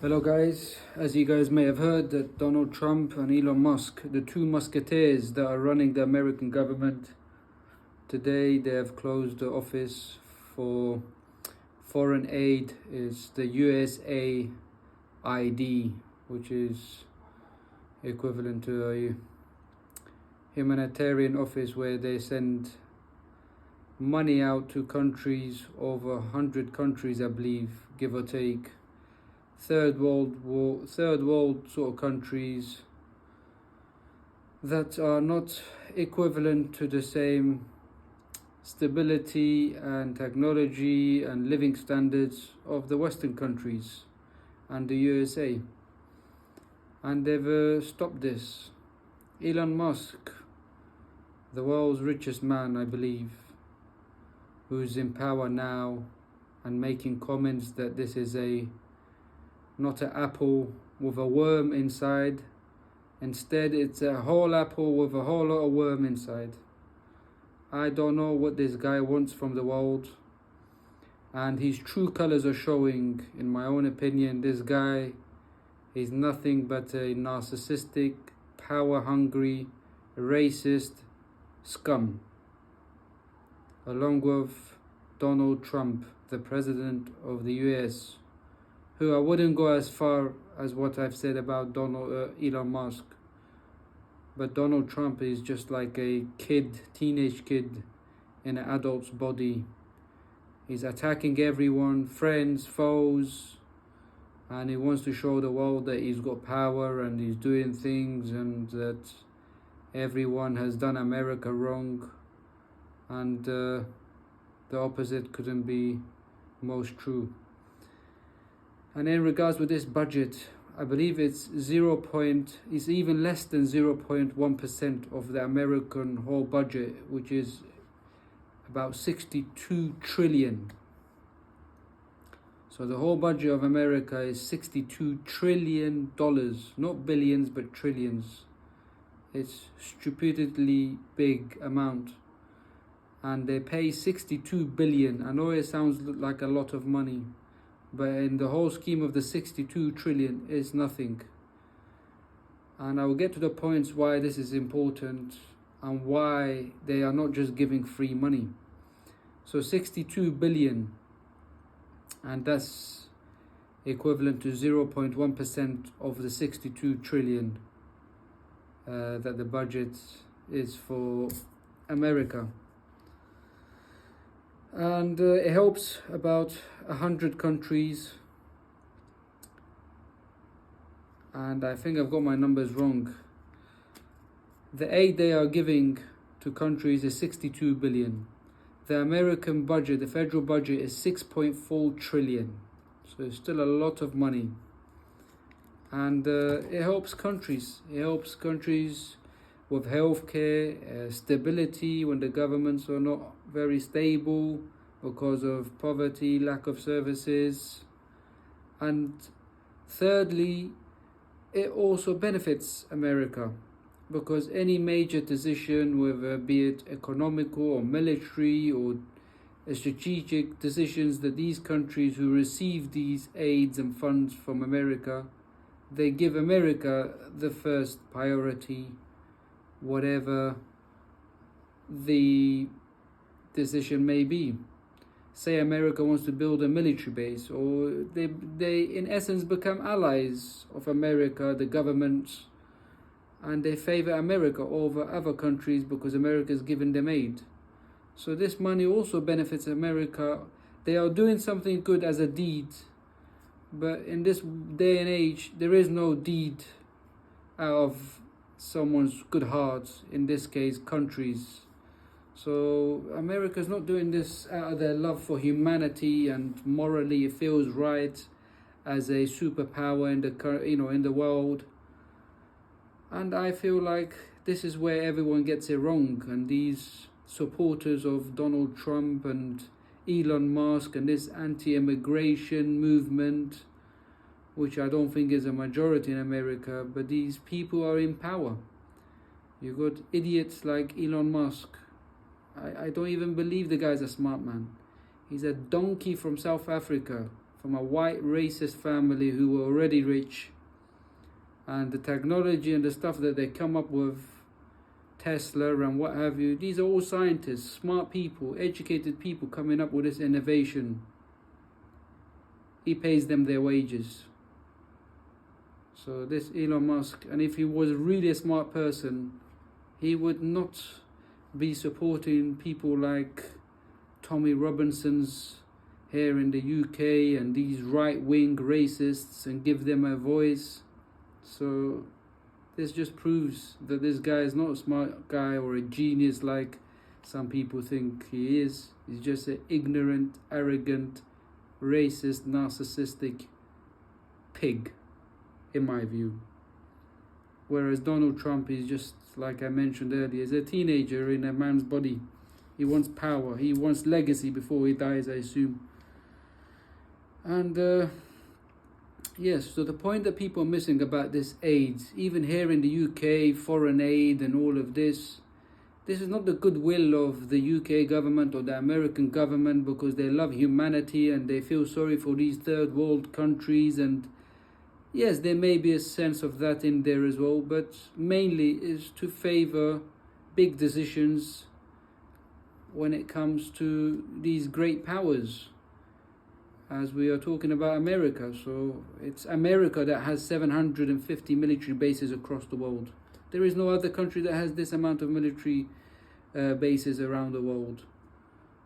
Hello guys, as you guys may have heard that Donald Trump and Elon Musk, the two musketeers that are running the American government, today they have closed the office for foreign aid. Is the USAID, which is equivalent to a humanitarian office where they send money out to countries, over 100 countries I believe, give or take. Third world sort of countries that are not equivalent to the same stability and technology and living standards of the Western countries and the USA. And they've stopped this. Elon Musk, the world's richest man, I believe, who's in power now and making comments that this is not an apple with a worm inside. Instead, it's a whole apple with a whole lot of worm inside. I don't know what this guy wants from the world. And his true colors are showing, in my own opinion. This guy is nothing but a narcissistic, power-hungry, racist scum. Along with Donald Trump, the president of the US, who I wouldn't go as far as what I've said about Elon Musk. But Donald Trump is just like a teenage kid in an adult's body. He's attacking everyone, friends, foes, and he wants to show the world that he's got power and he's doing things and that everyone has done America wrong. And the opposite couldn't be most true. And in regards with this budget, I believe it's even less than 0.1% of the American whole budget, which is about 62 trillion. So the whole budget of America is $62 trillion, not billions, but trillions. It's stupidly big amount. And they pay 62 billion. I know it sounds like a lot of money, but in the whole scheme of the 62 trillion, it's nothing. And I will get to the points why this is important and why they are not just giving free money. So 62 billion, and that's equivalent to 0.1% of the 62 trillion that the budget is for America. And it helps about 100 countries, and I think I've got my numbers wrong. The aid they are giving to countries is 62 billion. The American budget, the federal budget, is 6.4 trillion. So it's still a lot of money. And it helps countries. It helps countries with healthcare, stability when the governments are not very stable because of poverty, lack of services. And thirdly, it also benefits America, because any major decision, whether be it economical or military or strategic decisions that these countries who receive these aids and funds from America, they give America the first priority, whatever the decision may be. Say America wants to build a military base, or they in essence become allies of America, the governments, and they favor America over other countries because America is giving them aid. So this money also benefits America. They are doing something good as a deed, but in this day and age, there is no deed out of someone's good heart, in this case countries. So America's not doing this out of their love for humanity and morally it feels right as a superpower in the world. And I feel like this is where everyone gets it wrong, and these supporters of Donald Trump and Elon Musk and this anti-immigration movement, which I don't think is a majority in America, but these people are in power. You got idiots like Elon Musk. I don't even believe the guy's a smart man. He's a donkey from South Africa, from a white racist family who were already rich, and the technology and the stuff that they come up with, Tesla and what have you, these are all scientists, smart people, educated people coming up with this innovation. He pays them their wages. So this Elon Musk, and if he was really a smart person, he would not be supporting people like Tommy Robinson's here in the UK and these right-wing racists and give them a voice. So this just proves that this guy is not a smart guy or a genius like some people think he is. He's just an ignorant, arrogant, racist, narcissistic pig, in my view. Whereas Donald Trump is just, like I mentioned earlier, is a teenager in a man's body. He wants power, he wants legacy before he dies, I assume. And yes, so the point that people are missing about this aid, even here in the UK, foreign aid and all of this is not the goodwill of the UK government or the American government because they love humanity and they feel sorry for these third world countries. And yes, there may be a sense of that in there as well, but mainly is to favor big decisions when it comes to these great powers, as we are talking about America. So it's America that has 750 military bases across the world. There is no other country that has this amount of military bases around the world.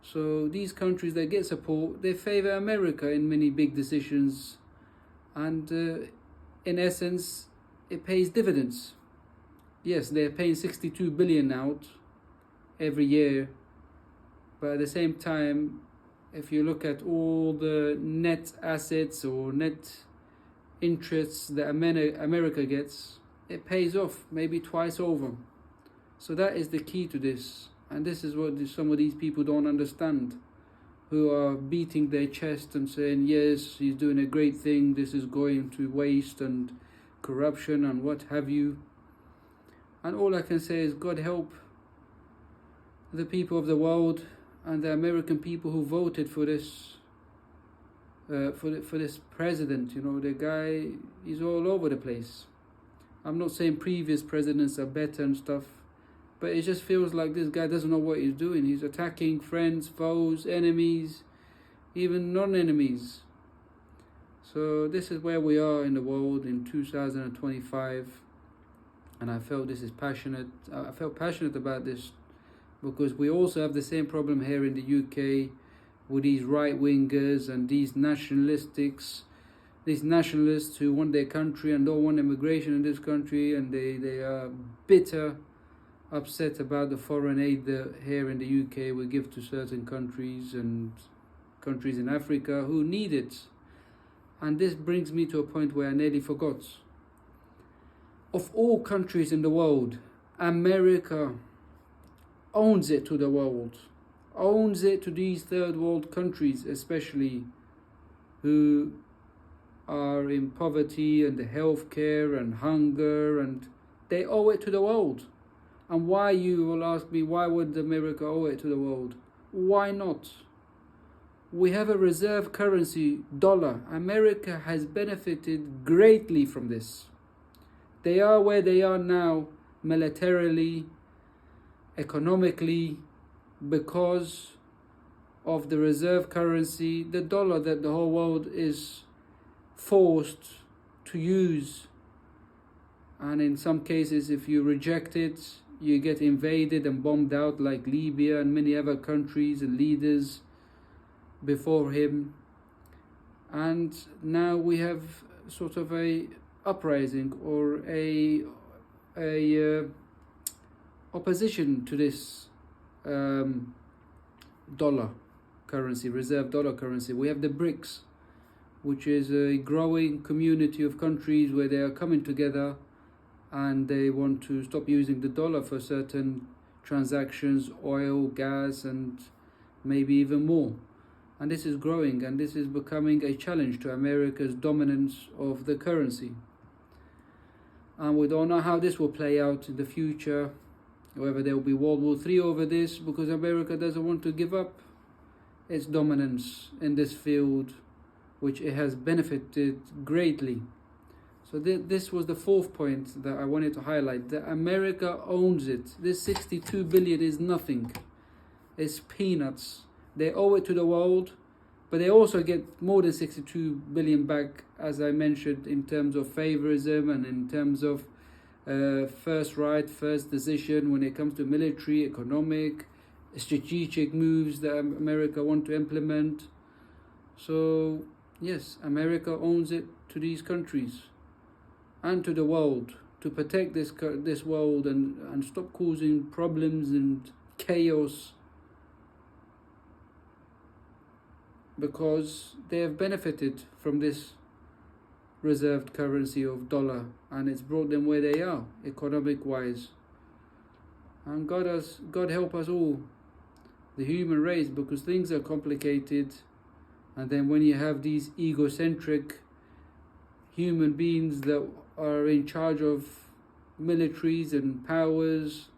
So these countries that get support, they favor America in many big decisions, and in essence it pays dividends. Yes, they're paying 62 billion out every year, but at the same time, if you look at all the net assets or net interests that America gets, it pays off maybe twice over. So that is the key to this. And this is what some of these people don't understand, who are beating their chest and saying, yes, he's doing a great thing, this is going to waste and corruption and what have you. And all I can say is God help the people of the world and the American people who voted for this for this president. You know, the guy is all over the place. I'm not saying previous presidents are better and stuff, but it just feels like this guy doesn't know what he's doing. He's attacking friends, foes, enemies, even non-enemies. So this is where we are in the world in 2025, and I felt passionate about this because we also have the same problem here in the UK with these right-wingers and these nationalists who want their country and don't want immigration in this country, and they are bitter, upset about the foreign aid that here in the UK we give to certain countries and countries in Africa who need it. And this brings me to a point where I nearly forgot. Of all countries in the world, America owns it to the world, owns it to these third world countries especially, who are in poverty and healthcare and hunger, and they owe it to the world. And why, you will ask me, why would America owe it to the world? Why not? We have a reserve currency, dollar. America has benefited greatly from this. They are where they are now, militarily, economically, because of the reserve currency, the dollar that the whole world is forced to use. And in some cases, if you reject it, you get invaded and bombed out like Libya and many other countries and leaders before him. And now we have sort of a uprising or a opposition to this dollar currency, reserve dollar currency. We have the BRICS, which is a growing community of countries where they are coming together and they want to stop using the dollar for certain transactions, oil, gas, and maybe even more. And this is growing, and this is becoming a challenge to America's dominance of the currency. And we don't know how this will play out in the future, whether there will be World War III over this, because America doesn't want to give up its dominance in this field which it has benefited greatly. So this was the fourth point that I wanted to highlight, that America owns it. This 62 billion is nothing. It's peanuts. They owe it to the world, but they also get more than 62 billion back, as I mentioned, in terms of favorism and in terms of first right, first decision when it comes to military, economic, strategic moves that America want to implement. So yes, America owns it to these countries and to the world, to protect this world and stop causing problems and chaos, because they have benefited from this reserved currency of dollar, and it's brought them where they are economic wise. And God help us all, the human race, because things are complicated. And then when you have these egocentric human beings that are in charge of militaries and powers,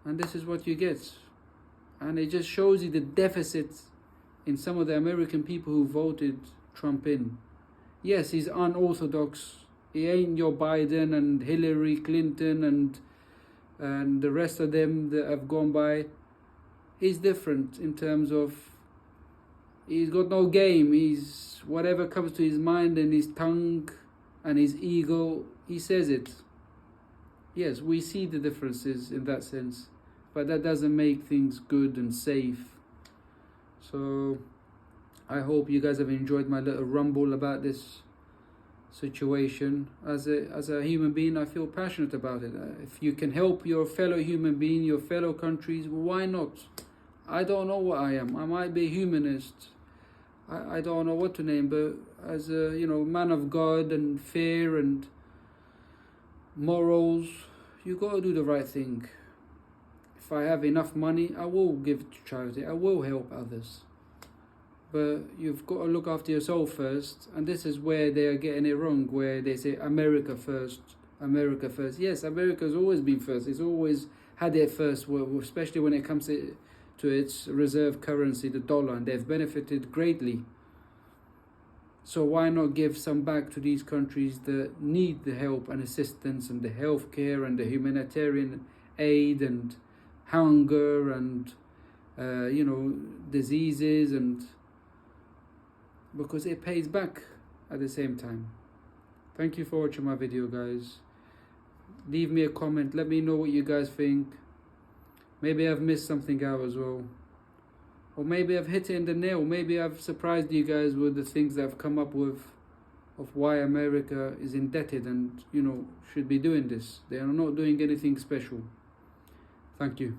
and this is what you get. And it just shows you the deficit in some of the American people who voted Trump in. Yes, he's unorthodox. He ain't your Biden and Hillary Clinton and the rest of them that have gone by. He's different in terms of he's got no game. He's whatever comes to his mind and his tongue and his ego, he says it. Yes, we see the differences in that sense, but that doesn't make things good and safe. So I hope you guys have enjoyed my little rumble about this situation. As a human being, I feel passionate about it. If you can help your fellow human being, your fellow countries, why not? I don't know what I am. I might be a humanist. I don't know what to name, but as a man of God and fear and morals, you got to do the right thing. If I have enough money, I will give to charity. I will help others. But you've got to look after yourself first, and this is where they are getting it wrong, where they say America first, America first. Yes, America's always been first. It's always had it first, especially when it comes to its reserve currency, the dollar, and they've benefited greatly. So why not give some back to these countries that need the help and assistance and the healthcare and the humanitarian aid and hunger and diseases, and because it pays back at the same time. Thank you for watching my video, guys. Leave me a comment, let me know what you guys think. Maybe I've missed something out as well, or maybe I've hit it in the nail. Maybe I've surprised you guys with the things that I've come up with of why America is indebted and should be doing this. They are not doing anything special. Thank you.